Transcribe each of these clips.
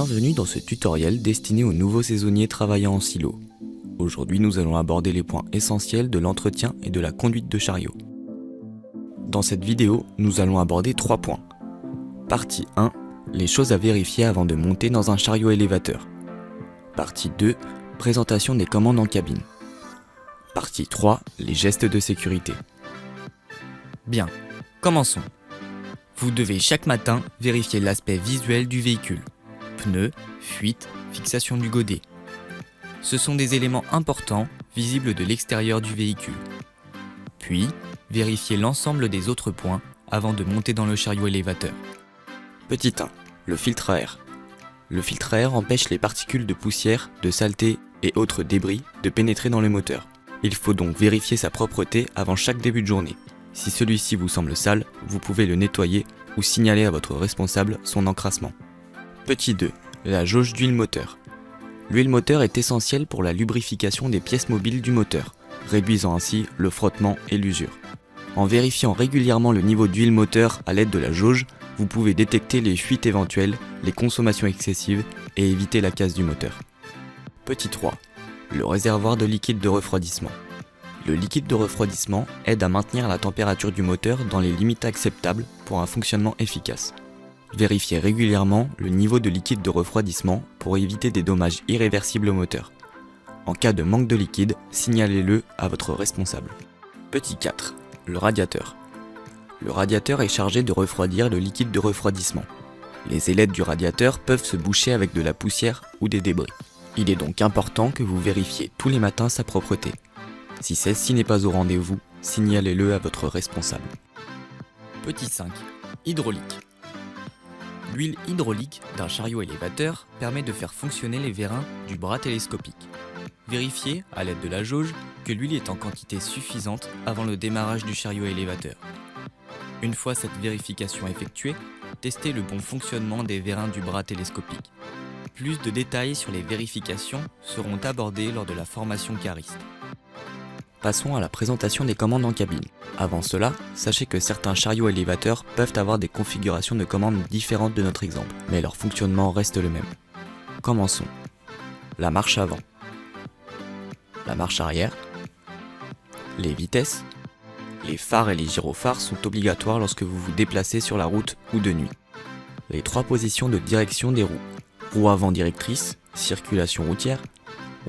Bienvenue dans ce tutoriel destiné aux nouveaux saisonniers travaillant en silo. Aujourd'hui, nous allons aborder les points essentiels de l'entretien et de la conduite de chariot. Dans cette vidéo, nous allons aborder 3 points. Partie 1, les choses à vérifier avant de monter dans un chariot élévateur. Partie 2, présentation des commandes en cabine. Partie 3, les gestes de sécurité. Bien, commençons. Vous devez chaque matin vérifier l'aspect visuel du véhicule. Pneus, fuite, fixation du godet. Ce sont des éléments importants, visibles de l'extérieur du véhicule. Puis, vérifiez l'ensemble des autres points avant de monter dans le chariot élévateur. Petit 1. Le filtre à air. Le filtre à air empêche les particules de poussière, de saleté et autres débris de pénétrer dans le moteur. Il faut donc vérifier sa propreté avant chaque début de journée. Si celui-ci vous semble sale, vous pouvez le nettoyer ou signaler à votre responsable son encrassement. Petit 2. La jauge d'huile moteur. L'huile moteur est essentielle pour la lubrification des pièces mobiles du moteur, réduisant ainsi le frottement et l'usure. En vérifiant régulièrement le niveau d'huile moteur à l'aide de la jauge, vous pouvez détecter les fuites éventuelles, les consommations excessives et éviter la casse du moteur. Petit 3. Le réservoir de liquide de refroidissement. Le liquide de refroidissement aide à maintenir la température du moteur dans les limites acceptables pour un fonctionnement efficace. Vérifiez régulièrement le niveau de liquide de refroidissement pour éviter des dommages irréversibles au moteur. En cas de manque de liquide, signalez-le à votre responsable. Petit 4. Le radiateur. Le radiateur est chargé de refroidir le liquide de refroidissement. Les ailettes du radiateur peuvent se boucher avec de la poussière ou des débris. Il est donc important que vous vérifiez tous les matins sa propreté. Si celle-ci n'est pas au rendez-vous, signalez-le à votre responsable. Petit 5. Hydraulique. L'huile hydraulique d'un chariot élévateur permet de faire fonctionner les vérins du bras télescopique. Vérifiez, à l'aide de la jauge, que l'huile est en quantité suffisante avant le démarrage du chariot élévateur. Une fois cette vérification effectuée, testez le bon fonctionnement des vérins du bras télescopique. Plus de détails sur les vérifications seront abordés lors de la formation cariste. Passons à la présentation des commandes en cabine. Avant cela, sachez que certains chariots élévateurs peuvent avoir des configurations de commandes différentes de notre exemple, mais leur fonctionnement reste le même. Commençons. La marche avant. La marche arrière. Les vitesses. Les phares et les gyrophares sont obligatoires lorsque vous vous déplacez sur la route ou de nuit. Les 3 positions de direction des roues. Roue avant directrice, circulation routière.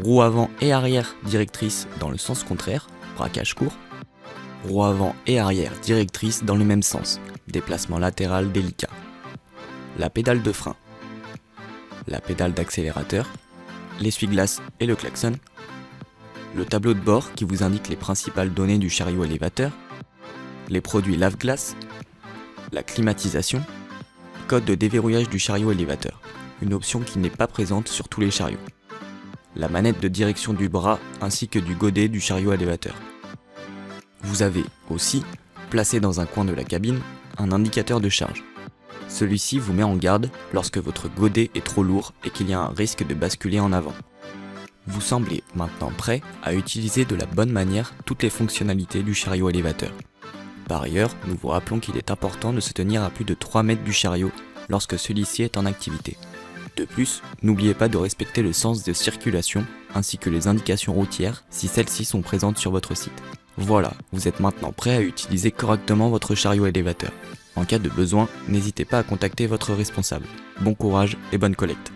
Roue avant et arrière directrice dans le sens contraire, braquage court. Roue avant et arrière directrice dans le même sens, déplacement latéral délicat. La pédale de frein. La pédale d'accélérateur. L'essuie-glace et le klaxon. Le tableau de bord qui vous indique les principales données du chariot élévateur. Les produits lave-glace. La climatisation. Code de déverrouillage du chariot élévateur, une option qui n'est pas présente sur tous les chariots. La manette de direction du bras ainsi que du godet du chariot élévateur. Vous avez aussi, placé dans un coin de la cabine, un indicateur de charge. Celui-ci vous met en garde lorsque votre godet est trop lourd et qu'il y a un risque de basculer en avant. Vous semblez maintenant prêt à utiliser de la bonne manière toutes les fonctionnalités du chariot élévateur. Par ailleurs, nous vous rappelons qu'il est important de se tenir à plus de 3 mètres du chariot lorsque celui-ci est en activité. De plus, n'oubliez pas de respecter le sens de circulation ainsi que les indications routières si celles-ci sont présentes sur votre site. Voilà, vous êtes maintenant prêt à utiliser correctement votre chariot élévateur. En cas de besoin, n'hésitez pas à contacter votre responsable. Bon courage et bonne collecte.